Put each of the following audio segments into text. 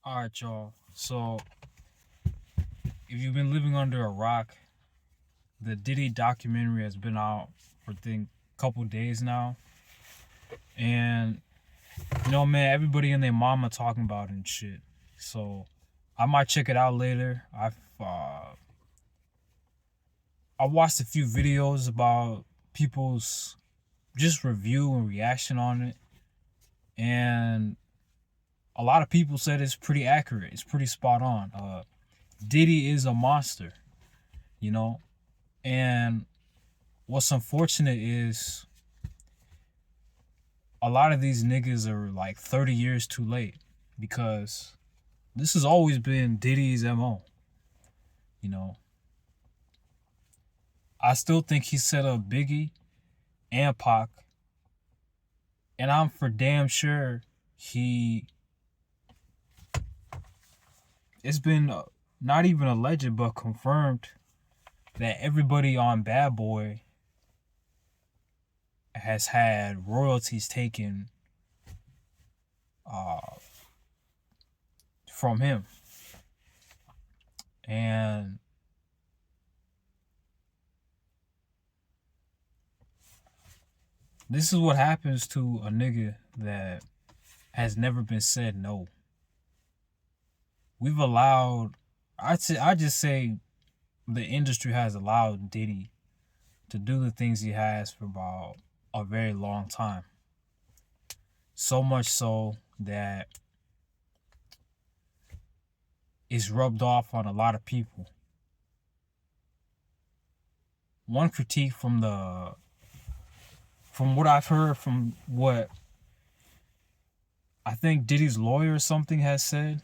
All right, y'all. So, if you've been living under a rock, the Diddy documentary has been out for a couple days now, and man, everybody and their mama talking about it and shit. So, I might check it out later. I watched a few videos about people's just review and reaction on it, and a lot of people said it's pretty accurate. It's pretty spot on. Diddy is a monster, you know, and what's unfortunate is a lot of these niggas are like 30 years too late because this has always been Diddy's MO. You know, I still think he set up Biggie and Pac, and I'm for damn sure he. It's been not even alleged but confirmed that everybody on Bad Boy has had royalties taken uh, from him. And this is what happens to a nigga that has never been said no. We've allowed, I just say the industry has allowed Diddy to do the things he has for about a very long time. So much so that it's rubbed off on a lot of people. One critique from what I've heard, from what I think Diddy's lawyer or something has said,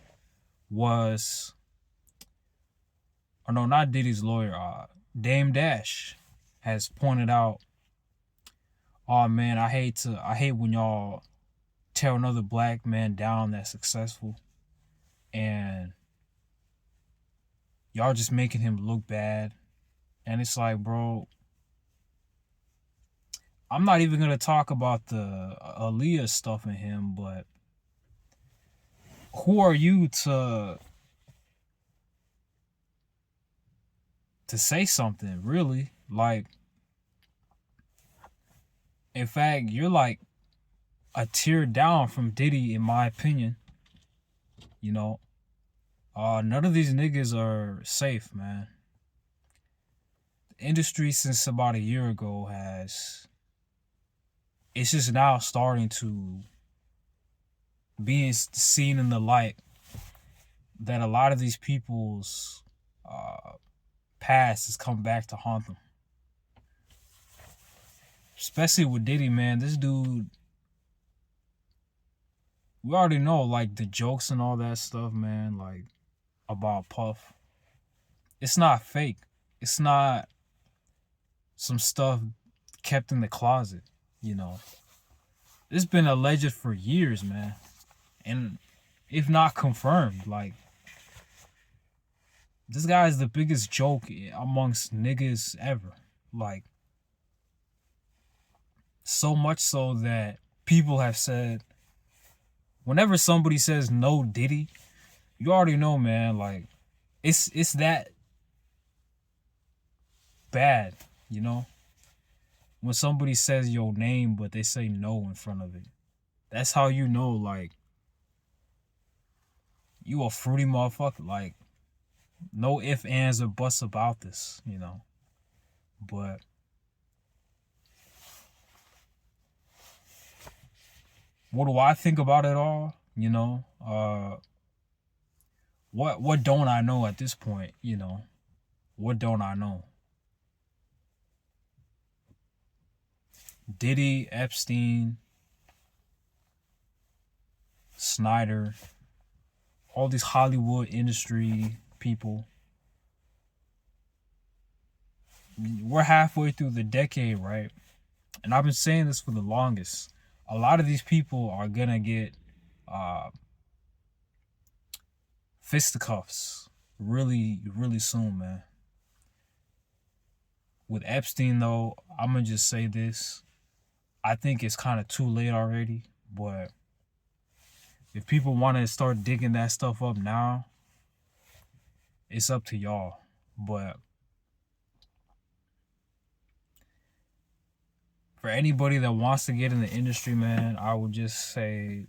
was, or no, not Diddy's lawyer, Dame Dash has pointed out, oh man, I hate when y'all tear another black man down that's successful, and y'all just making him look bad. And it's like, bro, I'm not even gonna talk about the Aaliyah stuff in him, but who are you to say something, really? Like, in fact, you're like a tier down from Diddy, in my opinion. You know, none of these niggas are safe, man. The industry since about a year ago it's just now starting to be seen in the light that a lot of these people's past has come back to haunt them. Especially with Diddy, man. This dude, we already know, like, the jokes and all that stuff, man, like, about Puff. It's not fake. It's not some stuff kept in the closet, you know. It's been alleged for years, man. And if not confirmed, like, this guy is the biggest joke amongst niggas ever. Like, so much so that people have said, whenever somebody says no Diddy, you already know, man, like, it's that bad, you know? When somebody says your name but they say no in front of it. That's how you know, like, you a fruity motherfucker. Like, no ifs, ands, or buts about this, you know? But what do I think about it all? You know? What don't I know at this point, you know? What don't I know? Diddy, Epstein, Snyder, all these Hollywood industry people. We're halfway through the decade, right? And I've been saying this for the longest. A lot of these people are gonna get fisticuffs really, really soon, man. With Epstein, though, I'm gonna just say this. I think it's kind of too late already, but If people want to start digging that stuff up now, it's up to y'all. But for anybody that wants to get in the industry, man, I would just say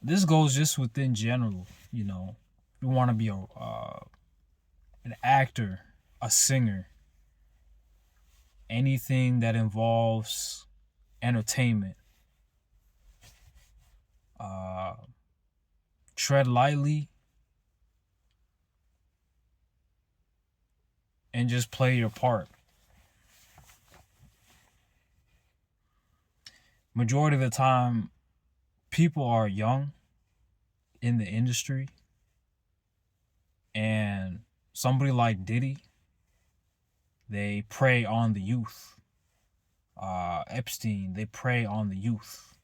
this goes just within general. You know, if you want to be an actor, a singer, anything that involves entertainment, tread lightly and just play your part. Majority of the time, people are young in the industry, and somebody like Diddy, they prey on the youth. Epstein, they prey on the youth.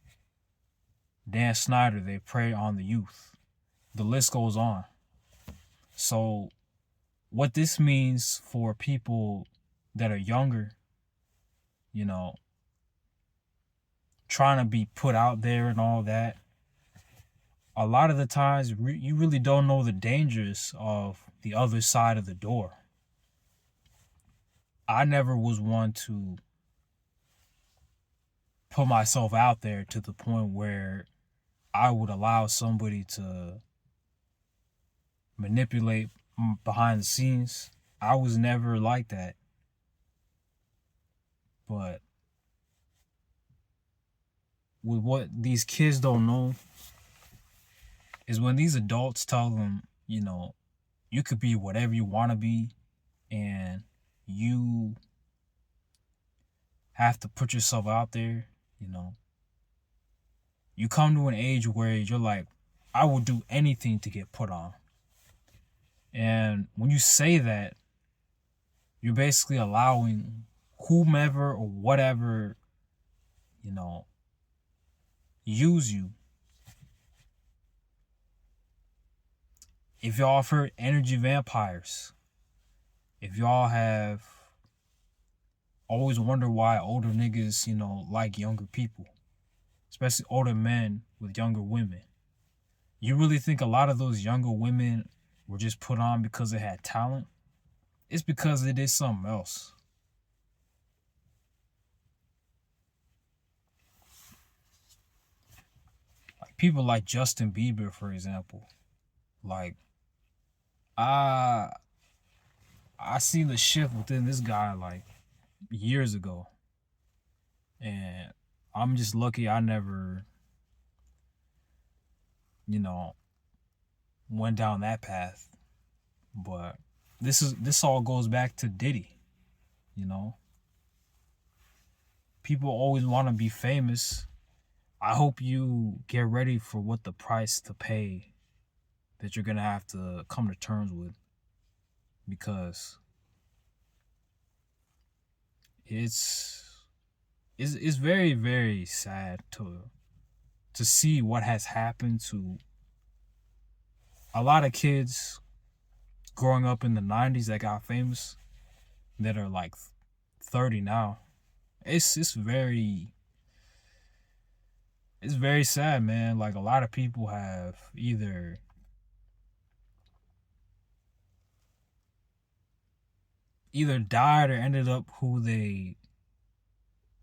Dan Snyder, they prey on the youth. The list goes on. So what this means for people that are younger, you know, trying to be put out there and all that, a lot of the times you really don't know the dangers of the other side of the door. I never was one to put myself out there to the point where I would allow somebody to manipulate behind the scenes. I was never like that. But with what these kids don't know is when these adults tell them, you know, you could be whatever you want to be, and you have to put yourself out there, you know. You come to an age where you're like, I will do anything to get put on. And when you say that, you're basically allowing whomever or whatever, you know, use you. If y'all have heard energy vampires, if y'all have always wondered why older niggas, you know, like younger people, especially older men with younger women, you really think a lot of those younger women were just put on because they had talent? It's because they did something else. Like people like Justin Bieber, for example. Like, I seen the shift within this guy like years ago. And I'm just lucky I never, you know, went down that path. But this all goes back to Diddy, you know. People always want to be famous. I hope you get ready for what the price to pay that you're gonna have to come to terms with, because it's very, very sad to see what has happened to a lot of kids growing up in the 90s that got famous that are like 30 now. It's very sad, man. Like, a lot of people have either died or ended up who they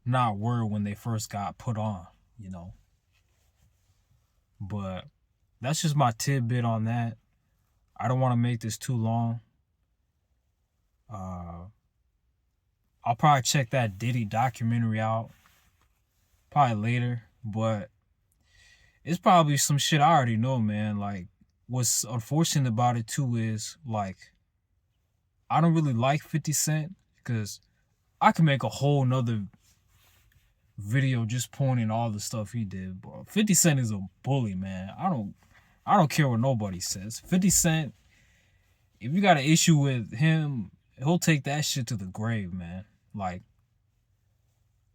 not were when they first got put on, you know. But that's just my tidbit on that. I don't want to make this too long. I'll probably check that Diddy documentary out probably later, but it's probably some shit I already know, man. Like, what's unfortunate about it too is, like, I don't really like 50 Cent, because I can make a whole nother video just pointing all the stuff he did. But 50 Cent is a bully, man. I don't care what nobody says. 50 Cent, if you got an issue with him, he'll take that shit to the grave, man. Like,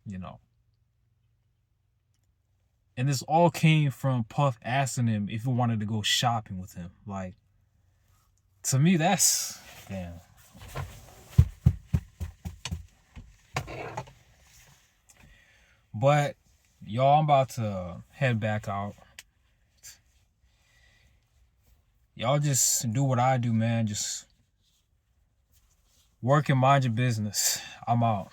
you know. And this all came from Puff asking him if he wanted to go shopping with him. Like, to me, that's, damn. But Y'all, I'm about to head back out. Y'all just do what I do, man. Just work and mind your business. I'm out.